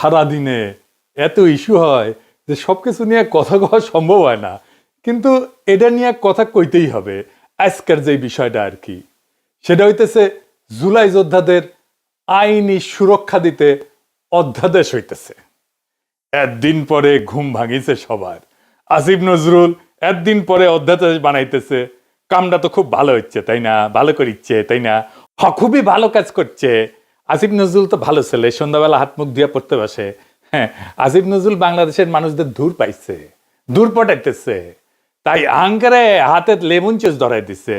সারাদিনে এত ইস্যু হয় যে সবকিছু নিয়ে কথা কওয়া সম্ভব হয় না, কিন্তু এটা নিয়ে কথা কইতেই হবে। আজকের যে বিষয়টা আর কি, সেটা হইতেছে জুলাই যোদ্ধাদের আইনি সুরক্ষা দিতে অধ্যাদেশ হইতেছে। একদিন পরে ঘুম ভাঙিছে সবার। আসিফ নজরুল একদিন পরে অধ্যাদেশ বানাইতেছে। কামটা তো খুব ভালো হচ্ছে তাই না, ভালো করিচ্ছে তাই না, খুবই ভালো কাজ করছে। আসিফ নজরুল তো ভালো ছেলে, সন্ধ্যাবেলা হাত মুখ দিয়ে পড়তে বসে। হ্যাঁ, আসিফ নজরুল বাংলাদেশের মানুষদের দূর পাইছে, দূর পটাইতেছে, তাই আঙ্কারে হাতে লেমন চুস ধরাই দিচ্ছে।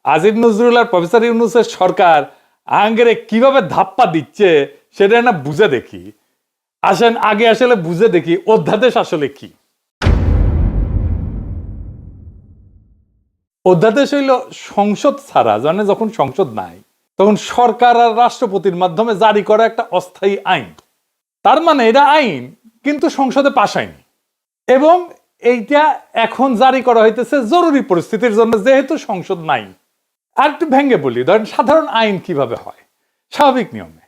আসিফ নজরুল আর প্রফেসর ইউনূসের সরকার আঙ্কারে কিভাবে ধাপ্পা দিচ্ছে সেটা না বুঝে দেখি। আসেন আগে আসলে বুঝে দেখি অধ্যাদেশ আসলে কি। অধ্যাদেশ হইল সংসদ ছাড়া, জানে যখন সংসদ নাই তখন সরকার আর রাষ্ট্রপতির মাধ্যমে জারি করা একটা অস্থায়ী আইন। তার মানে এটা আইন কিন্তু সংসদে পাস হয়নি, এবং এইটা এখন জারি করা হইতেছে জরুরি পরিস্থিতির জন্য, যেহেতু সংসদ নাই। আর একটু ভেঙে বলি, ধরেন সাধারণ আইন কিভাবে হয়। স্বাভাবিক নিয়মে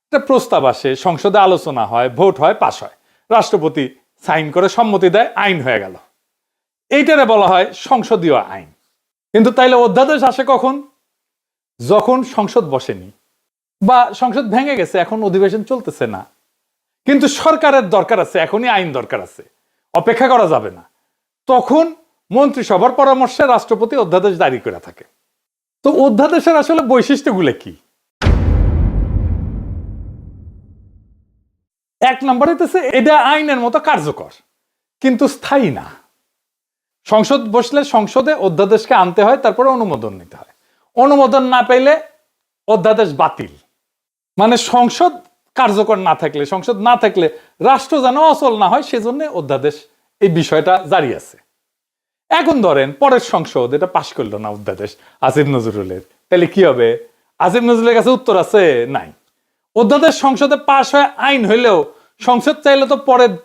একটা প্রস্তাব আসে, সংসদে আলোচনা হয়, ভোট হয়, পাস হয়, রাষ্ট্রপতি সাইন করে সম্মতি দেয়, আইন হয়ে গেল। এইটারে বলা হয় সংসদীয় আইন। কিন্তু তাইলে অধ্যাদেশ আসে কখন? যখন সংসদ বসেনি বা সংসদ ভেঙে গেছে, এখন অধিবেশন চলতেছে না, কিন্তু সরকারের দরকার আছে, এখনই আইন দরকার আছে, অপেক্ষা করা যাবে না। তখন মন্ত্রিসভার পরামর্শে রাষ্ট্রপতি অধ্যাদেশ জারি করে থাকে। তো অধ্যাদেশের আসলে বৈশিষ্ট্যগুলো কি? এক নম্বর হইতেছে এটা আইনের মতো কার্যকর কিন্তু স্থায়ী না। সংসদ বসলে সংসদে অধ্যাদেশকে আনতে হয়, তারপরে অনুমোদন নিতে হয়। অনুমোদন না পেলে অধ্যাদেশ বাতিল। মানে সংসদ কার্যকর না থাকলে, সংসদ না থাকলে রাষ্ট্র যেন অচল না হয়, সেজন্য অধ্যাদেশ এই বিষয়টা জারি আছে। এখন ধরেন পরের সংসদ এটা পাশ করলো না অধ্যাদেশ আসিফ নজরুলের, তাহলে কি হবে? আসিফ নজরুলের কাছে উত্তর আছে? নাই। অধ্যাদেশ সংসদে পাশ হয়ে আইন হইলেও সংসদ চাইলে তো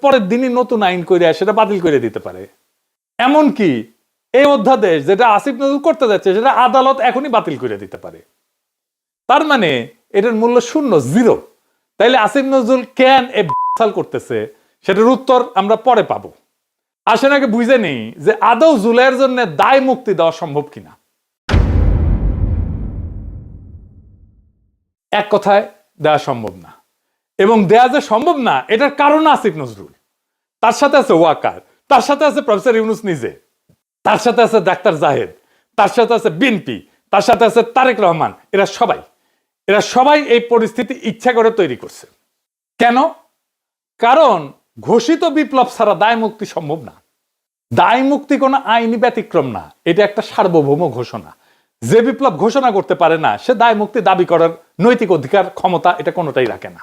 পরের দিনই নতুন আইন করে সেটা বাতিল করে দিতে পারে। এমনকি এই অধ্যাদেশ যেটা আসিফ নজরুল করতে যাচ্ছে সেটা আদালত এখনই বাতিল করে দিতে পারে। তার মানে এটার মূল্য শূন্য, জিরো। তাইলে আসিফ নজরুল কেন এ সাল করতেছে সেটার উত্তর আমরা পরে পাবো। আসেন আগে বুঝে নেই যে আদৌ জুলাইয়ের জন্য দায় মুক্তি দেওয়া সম্ভব কিনা। এক কথায় দেওয়া সম্ভব না, এবং দেয়া যে সম্ভব না এটার কারণ আসিফ নজরুল, তার সাথে আছে ওয়াকার, তার সাথে আছে প্রফেসর ইউনূস নিজে, তার সাথে আছে ডাক্তার জাহেদ, তার সাথে আছে বিএনপি, তার সাথে আছে তারেক রহমান। এরা সবাই এই পরিস্থিতি ইচ্ছা করে তৈরি করছে। কেন? কারণ ঘোষিত বিপ্লব ছাড়া দায় মুক্তি সম্ভব না। দায় মুক্তি কোনো আইনি ব্যতিক্রম না, এটা একটা সার্বভৌম ঘোষণা। যে বিপ্লব ঘোষণা করতে পারে না সে দায় মুক্তি দাবি করার নৈতিক অধিকার, ক্ষমতা এটা কোনোটাই রাখে না।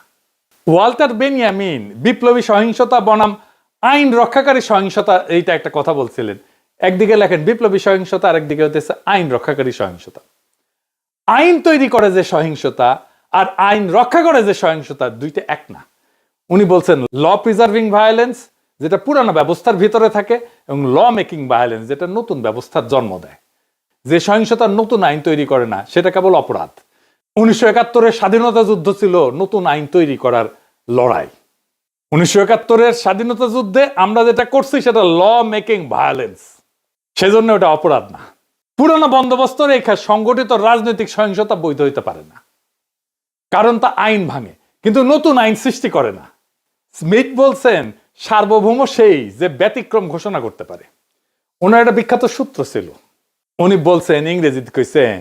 ওয়াল্টার বেনিয়ামিন বিপ্লবী সহিংসতা বনাম আইন রক্ষাকারী সহিংসতা, এইটা একটা কথা বলছিলেন। একদিকে লেখেন বিপ্লবী সহিংসতা, আর একদিকে হতেছে আইন রক্ষাকারী সহিংসতা। আইন তৈরি করে যে সহিংসতা আর আইন রক্ষা করে যে সহিংসতা, দুইটা এক না। উনি বলছেন ল প্রিজার্ভিং ভায়োলেন্স, যেটা পুরানো ব্যবস্থার ভিতরে থাকে, এবং ল মেকিং ভায়োলেন্স, যেটা নতুন ব্যবস্থার জন্ম দেয়। যে সহিংসতার নতুন আইন তৈরি করে না সেটা কেবল অপরাধ। 1971-এর স্বাধীনতা যুদ্ধ ছিল নতুন আইন তৈরি করার লড়াই। 1971-এর স্বাধীনতা যুদ্ধে আমরা যেটা করছি সেটা ল মেকিং ভায়োলেন্স, সেজন্য ওটা অপরাধ না। পুরানো বন্দোবস্ত রেখা সংগঠিত রাজনৈতিক সহিংসতা বৈধ হইতে পারে না, কারণ তা আইন ভাঙে কিন্তু নতুন আইন সৃষ্টি করে না। স্মিথ বলছেন সার্বভৌম সেই যে ব্যতিক্রম ঘোষণা করতে পারে। ওনার একটা বিখ্যাত সূত্র ছিল, উনি বলছেন, ইংরেজিতে কইছেন,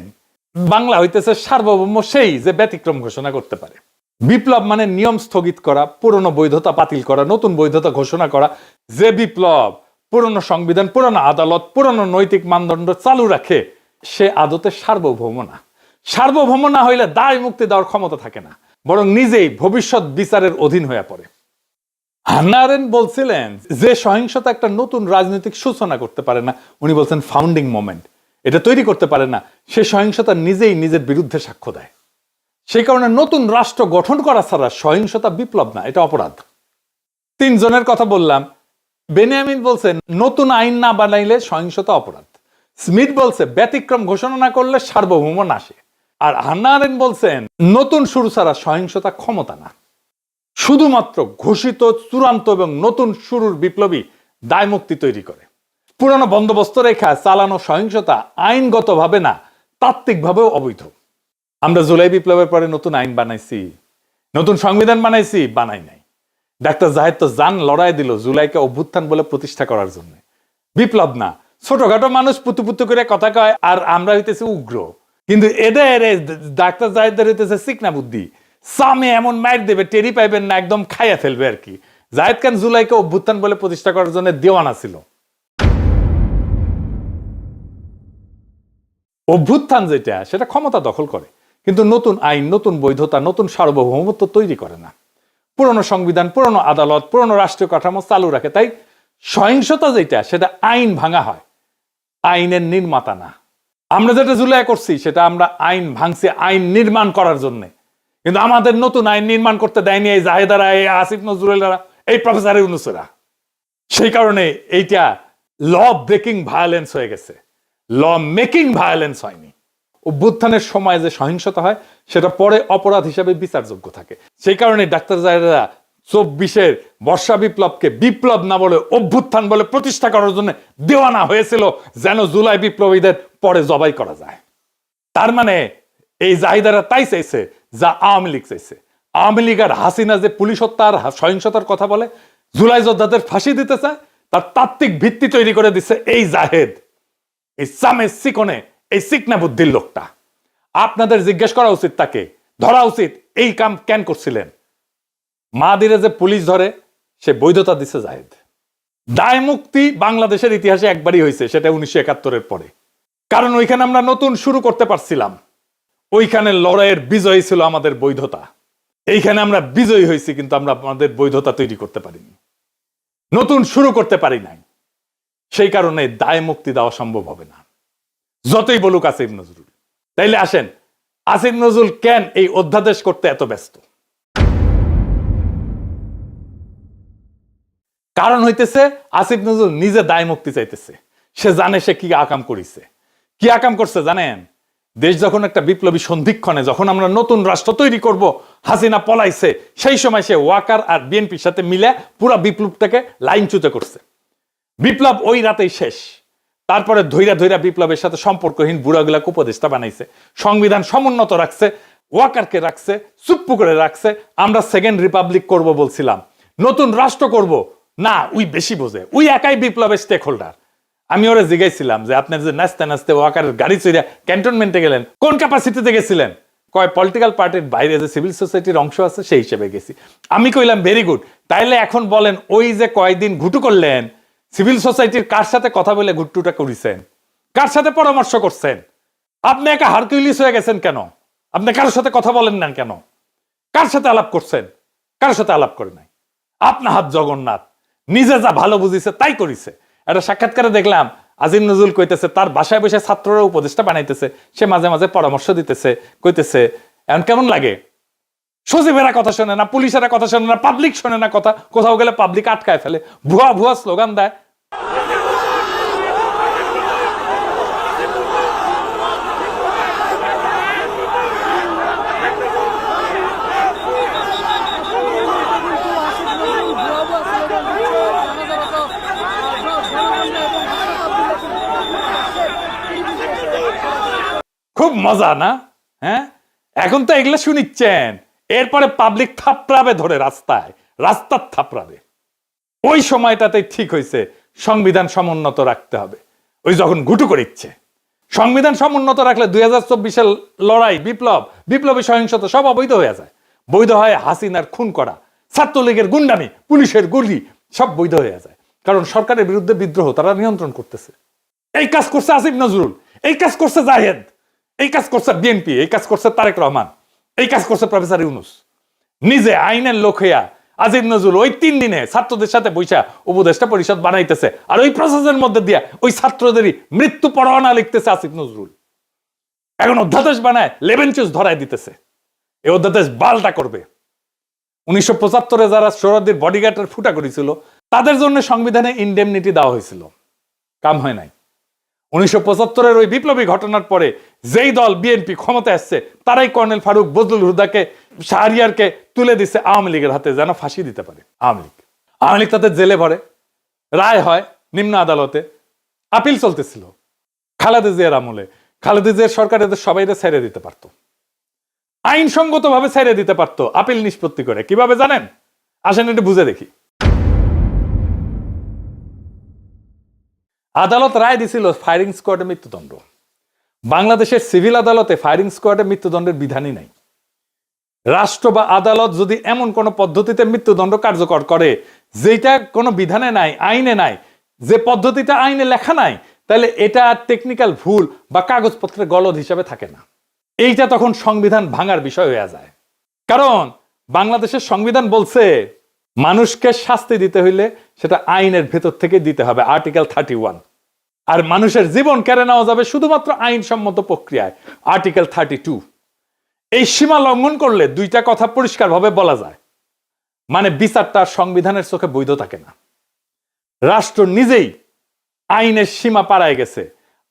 বাংলা হইতেছে সার্বভৌম সেই যে ব্যতিক্রম ঘোষণা করতে পারে। বিপ্লব মানে নিয়ম স্থগিত করা, পুরনো বৈধতা বাতিল করা, নতুন বৈধতা ঘোষণা করা। যে বিপ্লব পুরনো সংবিধান, পুরনো আদালত, পুরনো নৈতিক মানদণ্ড চালু রাখে, সে আদতে সার্বভৌম না। সার্বভৌম না হইলে দায় মুক্তি দেওয়ার ক্ষমতা থাকে না, বরং নিজেই ভবিষ্যৎ বিচারের অধীন হয়ে পড়ে। হান্না আরেন্ট বলছিলেন যে সহিংসতা একটা নতুন রাজনৈতিক সূচনা করতে পারে না, উনি বলছেন ফাউন্ডিং মোমেন্ট, এটা তৈরি করতে পারে না, সে সহিংসতা নিজেই নিজের বিরুদ্ধে সাক্ষ্য দেয়। সেই কারণে নতুন রাষ্ট্র গঠন করা ছাড়া সহিংসতা বিপ্লব না, এটা অপরাধ। তিনজনের কথা বললাম। বেনিয়ামিন বলছেন নতুন আইন না বানাইলে সহিংসতা অপরাধ। স্মিথ বলছে ব্যতিক্রম ঘোষণা না করলে সার্বভৌম নাশে। আর হান্না আরেন্ট বলছেন নতুন শুরু ছাড়া সহিংসতা ক্ষমতা না। শুধুমাত্র ঘোষিত চূড়ান্ত এবং নতুন শুরুর বিপ্লবী দায়মুক্তি তৈরি করে। পুরানো বন্দোবস্ত রেখা চালানো সহিংসতা আইনগতভাবে না, তাত্ত্বিকভাবেও অবৈধ। আমরা জুলাই বিপ্লবের পরে নতুন আইন বানাইছি, নতুন সংবিধান বানাইছি, বানাই নাই। ডাক্তার জাহেদ তো জান লড়াই দিল জুলাইকে অভ্যুত্থান বলে প্রতিষ্ঠা করার জন্য। বিপ্লব না, ছোটখাটো মানুষ পুতু পুতু করে কথা কয়, আর আমরা হইতেছি উগ্র। কিন্তু এদের ডাক্তার জাহেদের হইতেছে চিকনা বুদ্ধি, সামে এমন মাইর দেবে টেরি পাইবেন না, একদম খাইয়া ফেলবে আর কি। জাহেদ খান জুলাইকে অভ্যুত্থান বলে প্রতিষ্ঠা করার জন্য দেওয়ানা ছিল। অভ্যুত্থান যেটা, সেটা ক্ষমতা দখল করে, কিন্তু নতুন আইন, নতুন বৈধতা, নতুন সার্বভৌমত্ব তৈরি করে না। পুরনো সংবিধান, পুরনো আদালত, পুরনো রাষ্ট্রীয় কাঠামো চালু রাখে। তাই সহিংসতা যেটা, সেটা আইন ভাঙা হয়, আইনের নির্মাতা না। আমরা যেটা জুলাই করছি সেটা আমরা আইন ভাঙছি আইন নির্মাণ করার জন্য। কিন্তু আমাদের নতুন আইন নির্মাণ করতে দেয়নি এই জাহেদারা, এই আসিফ নজরুলেরা, এই প্রফেসর ইউনূসেরা। সেই কারণে এইটা ল ব্রেকিং ভায়োলেন্স হয়ে গেছে, ল মেকিং ভায়োলেন্স হয়নি। অভ্যুত্থানের সময় যে সহিংসতা হয় সেটা পরে অপরাধ হিসাবে বিচারযোগ্য থাকে। সেই কারণে ডাক্তার জাহেদরা 24-এর বর্ষা বিপ্লবকে বিপ্লব না বলে অভ্যুত্থান বলে প্রতিষ্ঠা করার জন্য দেওয়ানা হয়েছিল, যেন জুলাই বিপ্লবীদের পরে জবাই করা যায়। তার মানে এই জাহিদারা তাই চাইছে যা আওয়ামী লীগ চাইছে। আওয়ামী লীগ আর হাসিনা যে পুলিশ হত্যা আর সহিংসতার কথা বলে, জুলাই যোদ্ধাদের ফাঁসি দিতে চায়, তার তাত্ত্বিক ভিত্তি তৈরি করে দিচ্ছে এই জাহেদ, এই সামে সিকনে, এই সিকনা বুদ্ধির লোকটা। আপনাদের জিজ্ঞেস করা উচিত, তাকে ধরা উচিত। এই কাম কেন করছিলেন? মাদিরে যে পুলিশ ধরে, সে বৈধতা দিচ্ছে জাহেদ। দায় মুক্তি বাংলাদেশের ইতিহাসে একবারই হয়েছে, সেটা 1971-এর পরে। কারণ ওইখানে আমরা নতুন শুরু করতে পারছিলাম, ওইখানে লড়াইয়ের বিজয়ী ছিল আমাদের বৈধতা। এইখানে আমরা বিজয়ী হয়েছি, কিন্তু আমরা আমাদের বৈধতা তৈরি করতে পারিনি, নতুন শুরু করতে পারি নাই। সেই কারণে দায় মুক্তি দেওয়া সম্ভব হবে না, যতই বলুক আসিফ নজরুল। তাইলে আসেন, আসিফ নজরুল কেন এই অধ্যাদেশ করতে এত ব্যস্ত? কারণ হইতেছে আসিফ নজরুল নিজে দায় মুক্তি চাইতেছে। সে জানে সে কি আকাম করিছে। কি আকাম করছে জানেন? দেশ যখন একটা বিপ্লবী সন্ধিক্ষণে, যখন আমরা নতুন রাষ্ট্র তৈরি করব, হাসিনা পলাইছে, সেই সময় সে ওয়াকার আর বিএনপির সাথে মিলে পুরো বিপ্লবটাকে লাইনচ্যুত করছে। বিপ্লব ওই রাতেই শেষ। তারপরে ধৈরা ধৈরা বিপ্লবের সাথে সম্পর্কহীন বুড়াগুলাকে উপদেষ্টা বানাইছে, সংবিধান সমুন্নত রাখছে, ওয়াকারকে রাখছে, চুপ্পু করে রাখছে। আমরা সেকেন্ড রিপাবলিক করব বলছিলাম, নতুন রাষ্ট্র করব না, উই বেশি বোঝে, উই একাই বিপ্লবের স্টেক হোল্ডার। আমি ওরা জিজ্ঞাসছিলাম যে আপনার যে নাচতে নাচতে ওয়াকারের গাড়ি চড়ে ক্যান্টনমেন্টে গেলেন, কোন ক্যাপাসিটিতে গেছিলেন? কয় পলিটিক্যাল পার্টির বাইরে যে সিভিল সোসাইটির অংশ আছে সেই হিসেবে গেছি। আমি কইলাম ভেরি গুড। তাইলে এখন বলেন, ওই যে কয়েকদিন ঘুটু করলেন, সিভিল সোসাইটির কার সাথে কথা বলে ঘুট্টুটা করেছেন? কার সাথে পরামর্শ করছেন? আপনি একা হারকিউলিস হয়ে গেছেন কেন? আপনি কারোর সাথে কথা বলেন না কেন? কার সাথে আলাপ করছেন? কারোর সাথে আলাপ করে নাই। আপনার হাত জগন্নাথ, নিজে যা ভালো বুঝিছে তাই করিছে। একটা সাক্ষাৎকারে দেখলাম আজিম নজরুল কইতেছে তার বাসায় বসে ছাত্ররা উপদেষ্টা বানাইতেছে, সে মাঝে মাঝে পরামর্শ দিতেছে, কইতেছে এখন কেমন লাগে? সচিবেরা কথা শোনে না, পুলিশেরা কথা শোনে না, পাবলিক শোনে না কথা, কোথাও গেলে পাবলিক আটকায় ফেলে, ভুয়া ভুয়া স্লোগান দেয়। খুব মজা না? হ্যাঁ, এখন তো এগুলো শুনিচ্ছেন, এরপরে পাবলিক থাপড়াবে ধরে রাস্তায়, রাস্তার থাপড়াবে। ওই সময়টাতে ঠিক হয়েছে সংবিধান সমুন্নত রাখতে হবে। ওই যখন ঘুটু করে ইচ্ছে সংবিধান সমুন্নত রাখলে 2024-এর লড়াই, বিপ্লব, বিপ্লবী সহিংসতা সব অবৈধ হয়ে যায়। বৈধ হয় হাসিনার খুন করা, ছাত্রলীগের গুন্ডামি, পুলিশের গুলি, সব বৈধ হয়ে যায়। কারণ সরকারের বিরুদ্ধে বিদ্রোহ তারা নিয়ন্ত্রণ করতেছে। এই কাজ করছে আসিফ নজরুল, এই কাজ করছে জাহেদ, এই কাজ করছে বিএনপি, এই কাজ করছে তারেক রহমান, এই কাজ করছে প্রফেসর ইউনূস। নিজে আইনের লোক হইয়া আসিফ নজরুল ওই 3 দিনে ছাত্রদের সাথে বৈশা উপদেষ্টা পরিষদ বানাইতেছে, আর ওই প্রসেসের মধ্যে দিয়া ওই ছাত্রদেরই মৃত্যু পরোয়ানা লিখতেছে আসিফ নজরুল। এখন অধ্যাদেশ বানায় লেবেন চুজ ধরায় দিতেছে। এই অধ্যাদেশ বালটা করবে। 1975-এ যারা সোহরাওয়ার্দীর বডিগার্ডের ফুটা করেছিল, তাদের জন্য সংবিধানে ইনডেমনিটি দেওয়া হয়েছিল, কাম হয় নাই। 1975-এর ওই বিপ্লবী ঘটনার পরে যেই দল বিএনপি ক্ষমতায় আসছে তারাই কর্নেল ফারুক, বজলুল হুদাকে, শাহরিয়ারকে তুলে দিচ্ছে আওয়ামী লীগের হাতে যেন ফাঁসি দিতে পারে আওয়ামী লীগ তাদের জেলে ভরে, রায় হয় নিম্ন আদালতে, আপিল চলতেছিল। খালেদা জিয়ার আমলে খালেদা জিয়ার সরকার এদের সবাইকে ছেড়ে দিতে পারতো, আইনসঙ্গত ভাবে ছেড়ে দিতে পারতো আপিল নিষ্পত্তি করে। কিভাবে জানেন? আসেন একটু বুঝে দেখি। আদালত রায় দিছিল ফায়ারিং স্কোয়াডে মৃত্যুদণ্ড। বাংলাদেশের সিভিল আদালতে ফায়ারিং স্কোয়াডে মৃত্যুদণ্ডের বিধানই নাই। রাষ্ট্র বা আদালত যদি এমন কোন পদ্ধতিতে মৃত্যুদণ্ড কার্যকর করে যেটা কোনো বিধানে নাই, আইনে নাই, যে পদ্ধতিটা আইনে লেখা নাই, তাহলে এটা টেকনিক্যাল ভুল বা কাগজপত্রের গলদ হিসাবে থাকে না। এইটা তখন সংবিধান ভাঙার বিষয় হয়ে যায়। কারণ বাংলাদেশের সংবিধান বলছে মানুষকে শাস্তি দিতে হইলে সেটা আইনের ভেতর থেকে দিতে হবে, আর্টিকেল 31। আর মানুষের জীবন কেড়ে নেওয়া যাবে শুধুমাত্র আইনসম্মত প্রক্রিয়ায়, আর্টিকেল 32। এই সীমা লঙ্ঘন করলে দুইটা কথা পরিষ্কারভাবে বলা যায়, মানে বিচারটা সংবিধানের চোখে বৈধ থাকে না। রাষ্ট্র নিজেই আইনের সীমা পাড়ায় গেছে,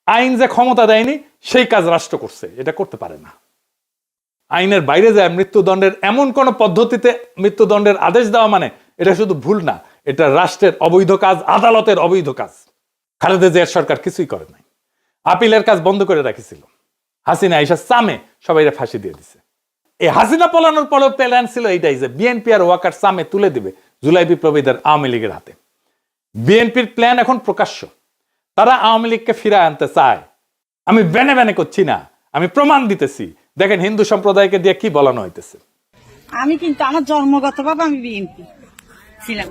আইন যে ক্ষমতা দেয়নি সেই কাজ রাষ্ট্র করছে, এটা করতে পারে না। আইনের বাইরে যায় মৃত্যুদণ্ডের এমন কোন পদ্ধতিতে মৃত্যুদণ্ডের আদেশ দেওয়া মানে এটা শুধু ভুল না, এটা রাষ্ট্রের অবৈধ কাজ, আদালতের অবৈধ কাজ। খালেদা জিয়ার সরকার কিছুই করে নাই, আপিলের কাজ বন্ধ করে রাখিছিল। হাসিনা আইসা সামে সবাই ফাঁসি দিয়ে দিছে। এই হাসিনা পলানোর পরেও প্ল্যান ছিল এইটাই যে বিএনপি আর ওয়াকার সামে তুলে দিবে জুলাই বিপ্লবীদের আওয়ামী লীগের হাতে। বিএনপির প্ল্যান এখন প্রকাশ্য, তারা আওয়ামী লীগকে ফিরায় আনতে চায়। আমি বেনে বেনে করছি না, আমি প্রমাণ দিতেছি। দেখেন হিন্দু সম্প্রদায়কে দিয়ে কি বলানো হইতেছে। আমি কিন্তু আমার জন্মগতভাবে আমি বিএনপি ছিলাম,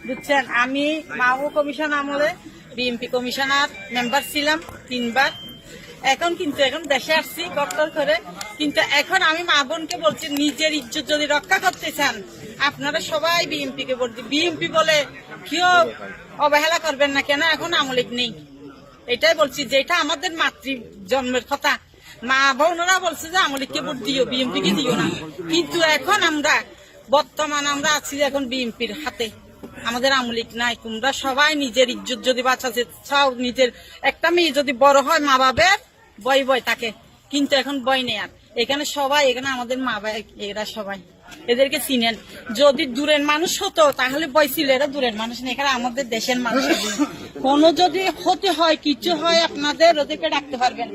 বুঝছেন। আমি মাও কমিশন আমলে বিএনপি কমিশনার মেম্বার ছিলাম 3 বার। এখন দেশে আসছি কট্টর করে, কিন্তু এখন আমি মা বোনকে বলছি নিজের ইজ্জত যদি রক্ষা করতে চান আপনারা সবাই বিএনপি কে ভোট দিন। বিএনপি বলে কেউ অবহেলা করবেন না, কেন এখন আওয়ামী লীগ নেই। এটাই বলছি, যেটা আমাদের মাতৃ জন্মের কথা। মা বোনরা বলছে যে আওয়ামী লীগকে ভোট দিও, বিএনপি কে দিও না। কিন্তু এখন বর্তমান আমরা আছি এখন বিএনপির হাতে, আমাদের আওয়ামী লীগ নাই। তোমরা সবাই নিজের ইজ্জত যদি বাঁচাতে চাও, নিজের একটা মেয়ে যদি বড় হয় মা বাবার বয় থাকে, কিন্তু এখন বয় নেই। আর এখানে সবাই, এখানে আমাদের মা বাবা এরা সবাই, এদেরকে চিনেন। যদি দূরের মানুষ হতো তাহলে বয় ছিল, এরা দূরের মানুষ নেই, এখানে আমাদের দেশের মানুষ। কোনো যদি ক্ষতি হয়, কিছু হয়, আপনাদের ওদেরকে ডাকতে পারবেন।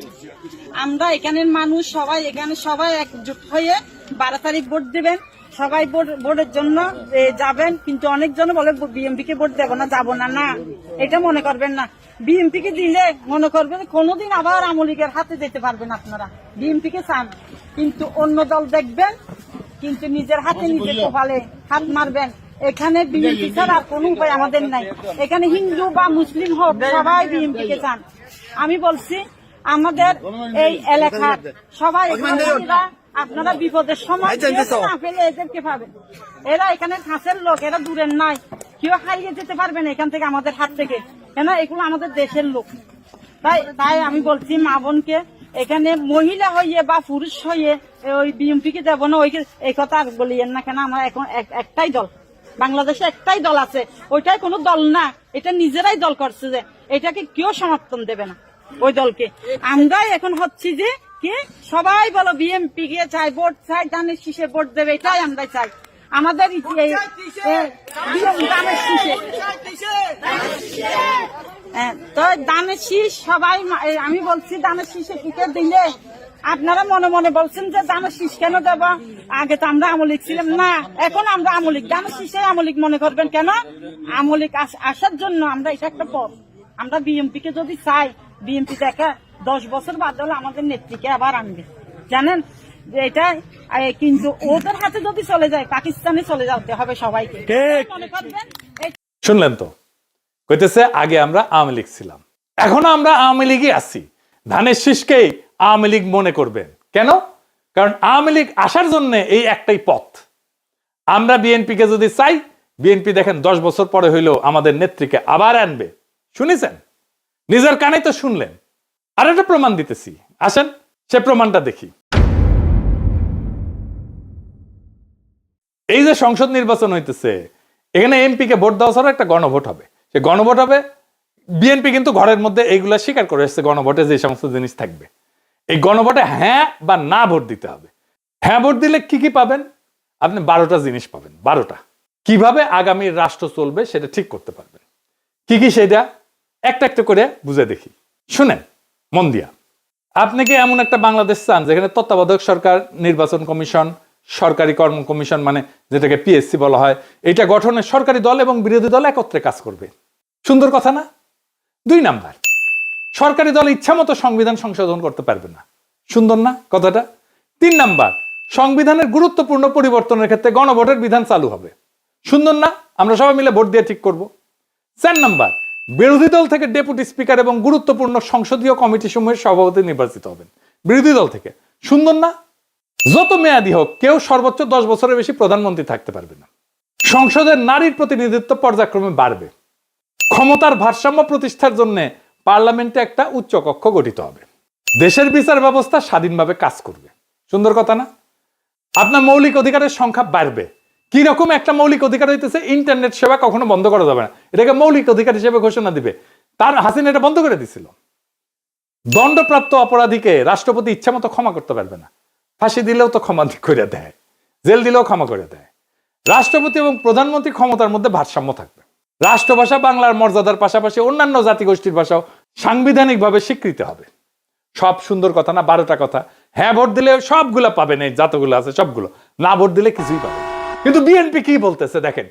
আমরা এখানের মানুষ সবাই, এখানে সবাই একজোট হয়ে 12 তারিখ ভোট দিবেন। সবাই ভোটের জন্য যাবেন, কিন্তু অনেকজন বলে বিএনপি কে ভোট দেবো না, যাবো না। না, এটা মনে করবেন না। বিএনপি কে দিলে মনে করবেন কোনোদিন আবার আওয়ামী লীগের হাতে যেতে পারবেন আপনারা। বিএনপি কে চান, কিন্তু অন্য দল দেখবেন, কিন্তু নিজের হাতে নিজে কপালে হাত মারবেন। এখানে বিএনপি ছাড়া আর কোনো উপায় আমাদের নাই। এখানে হিন্দু বা মুসলিম হোক, সবাই বিএনপি কে চান। আমি বলছি আমাদের এই এলাকার সবাই, আপনারা বিপদের সময় না পেলে এদেরকে পাবেন। এরা এখানে কাছের লোক, এরা দূরের নাই, কেউ হারিয়ে যেতে পারবেন এখান থেকে, আমাদের হাত থেকে, কেন এগুলো আমাদের দেশের লোক। তাই আমি বলছি মা বোনকে, এখানে মহিলা হইয়ে বা পুরুষ হইয়ে ওই বিএনপি কে দেবো না, এই কথা আর বলিয়েন না। কেন আমরা এখন একটাই দল, বাংলাদেশে একটাই দল আছে, ওইটাই কোনো দল না, এটা নিজেরাই দল করছে, যে এটাকে কেউ সমর্থন দেবে না ওই দলকে। আমরাই এখন হচ্ছি যে কি সবাই বলো বিএনপি কে চাই, ভোট চাই, ধানের শীষে ভোট দেবে, এটাই আমরা চাই। আমাদের ধানের শীষে তো ধানের শীষ সবাই, আমি বলছি ধানের শীষে টিকিট দিলে আপনারা মনে মনে বলছেন যে ধানের শীষ কেন দেব, আগে তো আমরা আওয়ামী লীগ ছিলাম না, এখন আমরা আওয়ামী লীগ। ধানের শীষে আওয়ামী লীগ মনে করবেন কেন? আওয়ামী লীগ আসার জন্য আমরা, এটা একটা পথ। আমরা বিএনপি কে যদি চাই, বিএনপি দেখা 10 বছর বাদ হলে আমাদের নেত্রীকে আবার আনবে, জানেন যে এটা। কিন্তু ওদের হাতে যদি চলে যায়, পাকিস্তানে চলে যেতে হবে সবাইকে, মনে করবেন। শুনলেন তো, কইতেছে আগে আমরা আওয়ামী লীগ ছিলাম, এখন আমরা আওয়ামী লীগই আছি। ধানের শীষকেই আওয়ামী লীগ মনে করবেন কেন? কারণ আওয়ামী লীগ আসার জন্য এই একটাই পথ। আমরা বিএনপি কে যদি চাই, বিএনপি দেখেন 10 বছর পরে হইলেও আমাদের নেত্রীকে আবার আনবে। শুনেছেন, নিজের কানে তো শুনলেন। আর একটা প্রমাণ দিতেছি, আসেন সে প্রমাণটা দেখি। এই যে সংসদ নির্বাচন হইতেছে, এখানে এমপি কে ভোট দেওয়া ছাড়া একটা গণভোট হবে। সে গণভোট হবে বিএনপি কিন্তু ঘরের মধ্যে এইগুলা স্বীকার করে এসছে গণভোটে যে সমস্ত জিনিস থাকবে। এই গণভোটে হ্যাঁ বা না ভোট দিতে হবে। হ্যাঁ ভোট দিলে কি কি পাবেন? আপনি 12টা জিনিস পাবেন। 12টা কিভাবে আগামী রাষ্ট্র চলবে সেটা ঠিক করতে পারবেন। কি কি সেটা একটা একটা করে বুঝে দেখি, শুনেন মন দিয়া। আপনি কি এমন একটা বাংলাদেশ চান যেখানে তত্ত্বাবধায়ক সরকার, নির্বাচন কমিশন, সরকারি কর্ম কমিশন মানে যেটাকে পিএসসি বলা হয়, এটা গঠনে সরকারি দল এবং বিরোধী দল একত্রে কাজ করবে? সুন্দর কথা না? 2 নাম্বার, সরকারি দল ইচ্ছামতো সংবিধান সংশোধন করতে পারবে না। সুন্দর না কথাটা? 3 নাম্বার, সংবিধানের গুরুত্বপূর্ণ পরিবর্তনের ক্ষেত্রে গণভোটের বিধান চালু হবে। সুন্দর না? আমরা সবাই মিলে ভোট দিয়ে ঠিক করব। 4 নাম্বার, বিরোধী দল থেকে ডেপুটি স্পিকার এবং গুরুত্বপূর্ণ সংসদীয় কমিটি সমূহের সভাপতি নির্বাচিত হবেন বিরোধী দল থেকে। সুন্দর না? যত মেয়াদী হোক কেউ সর্বোচ্চ 10 বছরের বেশি প্রধানমন্ত্রী থাকতে পারবে না। সংসদের নারীর প্রতিনিধিত্ব পর্যায়ক্রমে বাড়বে। ক্ষমতার ভারসাম্য প্রতিষ্ঠার জন্য পার্লামেন্টে একটা উচ্চ কক্ষ গঠিত হবে। দেশের বিচার ব্যবস্থা স্বাধীনভাবে কাজ করবে। সুন্দর কথা না? আপনার মৌলিক অধিকারের সংখ্যা বাড়বে। কি রকম একটা মৌলিক অধিকার হইতেছে ইন্টারনেট সেবা কখনো বন্ধ করা যাবে না, এটাকে মৌলিক অধিকার হিসেবে ঘোষণা দিবে। তার হাসিনা এটা বন্ধ করে দিছিল। দণ্ডপ্রাপ্ত অপরাধীকে রাষ্ট্রপতি ইচ্ছা মতো ক্ষমা করতে পারবে না। ফাঁসি দিলেও তো ক্ষমা করে দেয়, জেল দিলেও ক্ষমা করে দেয়। রাষ্ট্রপতি এবং প্রধানমন্ত্রী ক্ষমতার মধ্যে ভারসাম্য থাকবে। রাষ্ট্রভাষা বাংলার মর্যাদার পাশাপাশি অন্যান্য জাতিগোষ্ঠীর ভাষাও সাংবিধানিকভাবে স্বীকৃত হবে। সব সুন্দর কথা না? 12টা কথা। হ্যাঁ ভোট দিলে সবগুলো পাবেন, এই যতগুলো আছে সবগুলো। না ভোট দিলে কিছুই পাবেন। কিন্তু বিএনপি কি বলতেছে দেখেন,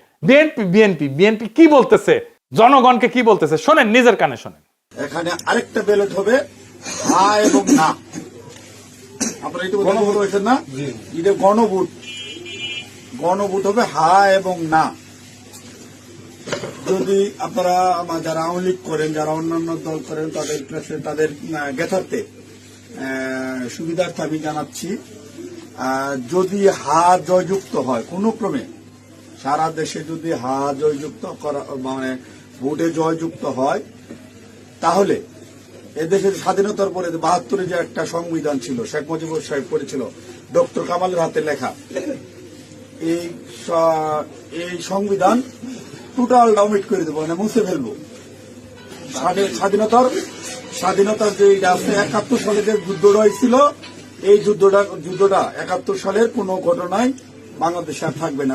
বিএনপি কি বলতেছে, জনগণকে কি বলতেছে শোনেন, নিজের কানে শোনেন। এখানে আরেকটা ব্যালট হবে হ্যাঁ এবং না। আপনারা একটু গণভোট হয়েছেন না? এটা গণভোট। গণভোট হবে হ্যাঁ এবং না। যদি আপনারা যারা আওয়ামী লীগ করেন, যারা অন্যান্য দল করেন, তাদের তাদের জ্ঞাতার্থে সুবিধার্থে আমি জানাচ্ছি, যদি হা জয়যুক্ত হয় কোনো ক্রমে, সারা দেশে যদি হা জয়যুক্ত করা মানে ভোটে জয়যুক্ত হয়, তাহলে এদেশের স্বাধীনতার পরে 72-এ যে একটা সংবিধান ছিল, শেখ মুজিবুর সাহেব করেছিল, ডক্টর কামালের হাতে লেখা, এই সংবিধান টোটাল ডাউমিট করে দেবো, মানে মুছে ফেলবো। স্বাধীনতার যে আছে 71 সালে যে যুদ্ধটা হয়েছিল, এই যুদ্ধটা 71 সালের কোন ঘটনায় বাংলাদেশে আর থাকবে না।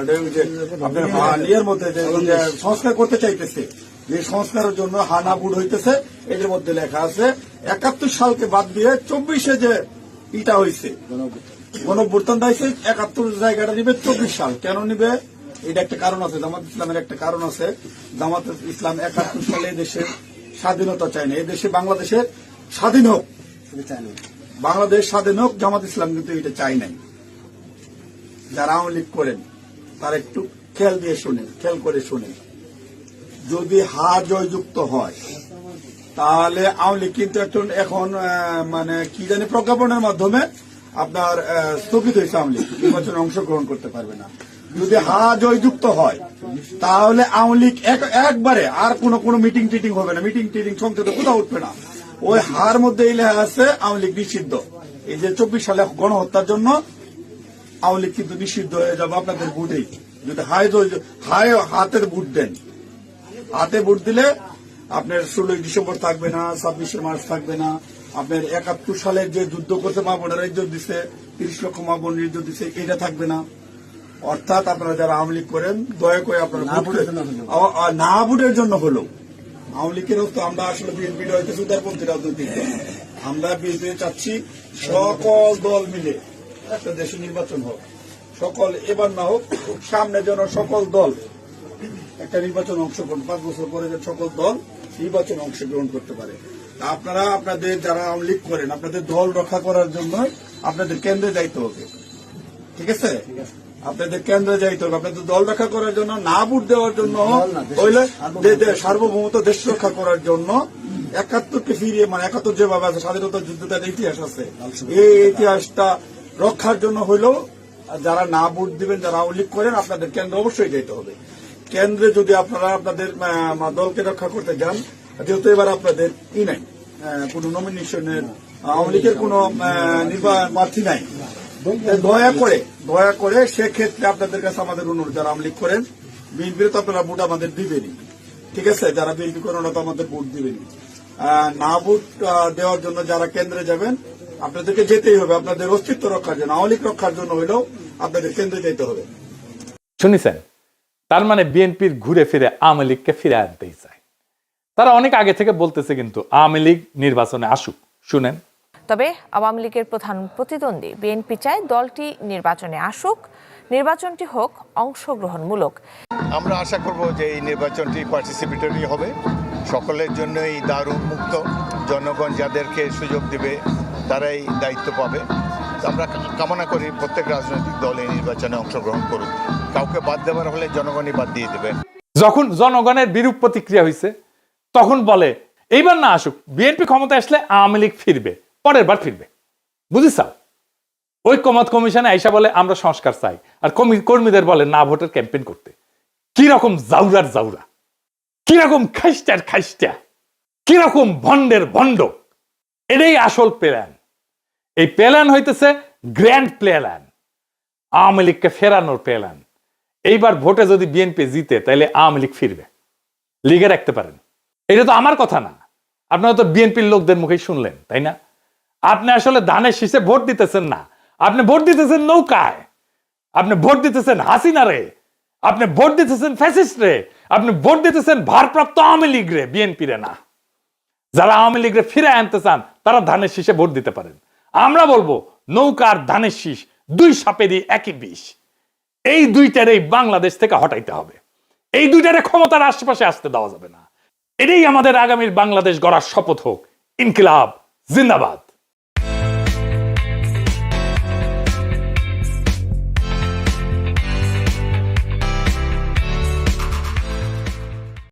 আপনার ইয়ের মধ্যে যে সংস্কার করতে চাইতেছে, যে সংস্কারের জন্য হানা বুট হইতেছে, এদের মধ্যে লেখা আছে 71 সালকে বাদ দিয়ে 24-এ যে ইটা হয়েছে, গণঅভ্যুত্থানটা হয়েছে, 71 জায়গাটা নিবে 24 সাল। কেন নিবে? এটা একটা কারণ আছে, জামাত ইসলামের একটা কারণ আছে। জামাত ইসলাম 71 সালে দেশের স্বাধীনতা চায় না, এই দেশে বাংলাদেশের স্বাধীন হোক, বাংলাদেশ স্বাধীন হোক, জামাত ইসলাম কিন্তু এটা চাই নাই। যারা আওয়ামী লীগ করেন তারা একটু খেয়াল করে শোনেন। যদি হা জয়যুক্ত হয় তাহলে আওয়ামী লীগ কিন্তু এখন মানে কি জানি প্রজ্ঞাপনের মাধ্যমে আপনার স্থগিত হয়েছে, আওয়ামী লীগ নির্বাচনে অংশগ্রহণ করতে পারবে না। যদি হা জয়যুক্ত হয় তাহলে আওয়ামী লীগ একবারে আর কোনো মিটিং টিটিং হবে না, মিটিং টিটিং সংসদে কোথাও উঠবে না। ওই হার মধ্যে এই লেখা আছে আওয়ামী লীগ নিষিদ্ধ। এই যে 24 সালে গণহত্যার জন্য আওয়ামী লীগ কিন্তু নিষিদ্ধ হয়ে যাবে আপনাদের ভোটেই। যদি হাতে ভোট দেন, হাতে ভোট দিলে আপনার 16 ডিসেম্বর থাকবে না, 26শে মার্চ থাকবে না, আপনার 71 সালের যে যুদ্ধ করতে মা বোনেরা ইজ্জত দিচ্ছে, 30 লক্ষ মা বোনের ইজ্জত দিচ্ছে, এটা থাকবে না। অর্থাৎ আপনারা যারা আওয়ামী লীগ করেন দয়া করে আপনারা না ভোটের জন্য হলো, আওয়ামী লীগের তো আমরা আসলে বিএনপি হইতেছে উদারপন্থী রাজনৈতিক দল। আমরা বিএনপি চাচ্ছি সকল দল মিলে একটা দেশে নির্বাচন হোক, সকল এবার না হোক, সামনে যেন সকল দল একটা নির্বাচন অংশগ্রহণ, 5 বছর পরে যে সকল দল নির্বাচন অংশগ্রহণ করতে পারে। আপনারা আপনাদের যারা আওয়ামী লীগ করেন আপনাদের দল রক্ষা করার জন্য আপনাদের কেন্দ্রে যাইতে হবে, ঠিক আছে? আপনাদের কেন্দ্রে যাইতে হবে, আপনাদের দল রক্ষা করার জন্য, না ভোট দেওয়ার জন্য, হইলে সার্বভৌমত্ব দেশ রক্ষা করার জন্য 71কে ফিরিয়ে, মানে 71 যেভাবে আছে স্বাধীনতা যুদ্ধটার ইতিহাস আছে, এই ইতিহাসটা রক্ষার জন্য হইলেও যারা না ভোট দিবেন, যারা আওয়ামী লীগ করেন, আপনাদের কেন্দ্রে অবশ্যই যেতে হবে। কেন্দ্রে যদি আপনারা আপনাদের দলকে রক্ষা করতে যান, যেহেতু এবার আপনাদের নাই কোন নমিনেশনের, আওয়ামী লীগের কোন প্রার্থী নাই, দয়া করে সেক্ষেত্রে আপনাদের কাছে আমাদের অনুরোধ, যারা আওয়ামী লীগ করেন, বিএনপির তো আপনারা ভোট আমাদের দিবেনই, ঠিক আছে, যারা বিএনপি করেন ওরা তো আমাদের ভোট দিবেন। না ভোট দেওয়ার জন্য যারা কেন্দ্রে যাবেন, আপনাদেরকে যেতেই হবে, আপনাদের অস্তিত্ব রক্ষার জন্য, আওয়ামী লীগ রক্ষার জন্য হলেও আপনাদের কেন্দ্রে যেতে হবে। শুনেছেন? তার মানে বিএনপির ঘুরে ফিরে আওয়ামী লীগকে ফিরে আনতেই চায়। তারা অনেক আগে থেকে বলতেছে কিন্তু আওয়ামী লীগ নির্বাচনে আসুক। শুনেন। তবে আওয়ামী লীগের প্রধান প্রতিদ্বন্দ্বী বিএনপি চায় দলটি নির্বাচনে আসুক, নির্বাচনটি হোক অংশগ্রহণমূলক। আমরা আশা করব যে এই নির্বাচনটি পার্টিসিপেটরি হবে, সকলের জন্যই দ্বার উন্মুক্ত, জনগণ যাদেরকে সুযোগ দেবে তারাই দায়িত্ব পাবে। আমরা কামনা করি প্রত্যেক রাজনৈতিক দল এই নির্বাচনে অংশগ্রহণ করুক, কাউকে বাদ দেওয়ার হলে জনগণই বাদ দিয়ে দেবে। যখন জনগণের বিরূপ প্রতিক্রিয়া হয়েছে তখন বলে এইবার না আসুক, বিএনপি ক্ষমতা আসলে আওয়ামী লীগ ফিরবে, পরের বার ফিরবে। বুঝিসাও? ঐক্যমত কমিশনে আইসা বলে আমরা সংস্কার চাই, আর কর্মীদের বলে না ভোটের ক্যাম্পেইন করতে। কি রকম জাউরার জাউরা, কি রকম খাইস্টার খাইস্টা, কি রকম ভন্ডের ভন্ড। এটাই আসল প্ল্যান। এই প্ল্যান হইতেছে গ্র্যান্ড প্ল্যান, আওয়ামী লীগকে ফেরানোর প্ল্যান। এইবার ভোটে যদি বিএনপি জিতে তাহলে আওয়ামী লীগ ফিরবে, লিগে রাখতে পারেন। এটা তো আমার কথা না, আপনারা তো বিএনপির লোকদের মুখেই শুনলেন, তাই না? আপনি আসলে ধানের শীষে ভোট দিতেছেন না, আপনি ভোট দিতেছেন নৌকায়, আপনি ভোট দিতেছেন হাসিনা রে, আপনি ভোট দিতেছেন ফ্যাসিস্ট রে, আপনি ভোট দিতেছেন ভারপ্রাপ্ত আওয়ামী লীগ রে, বিএনপি রে না। যারা আওয়ামী লীগ রে ফিরে আনতে চান তারা ধানের শীষে ভোট দিতে পারেন। আমরা বলবো নৌকার ধানের শীষ দুই সাপেরই একই বিষ। এই দুইটারেই বাংলাদেশ থেকে হটাইতে হবে, এই দুইটারে ক্ষমতার আশেপাশে আসতে দেওয়া যাবে না। এটাই আমাদের আগামীর বাংলাদেশ গড়ার শপথ হোক। ইনকিলাব জিন্দাবাদ।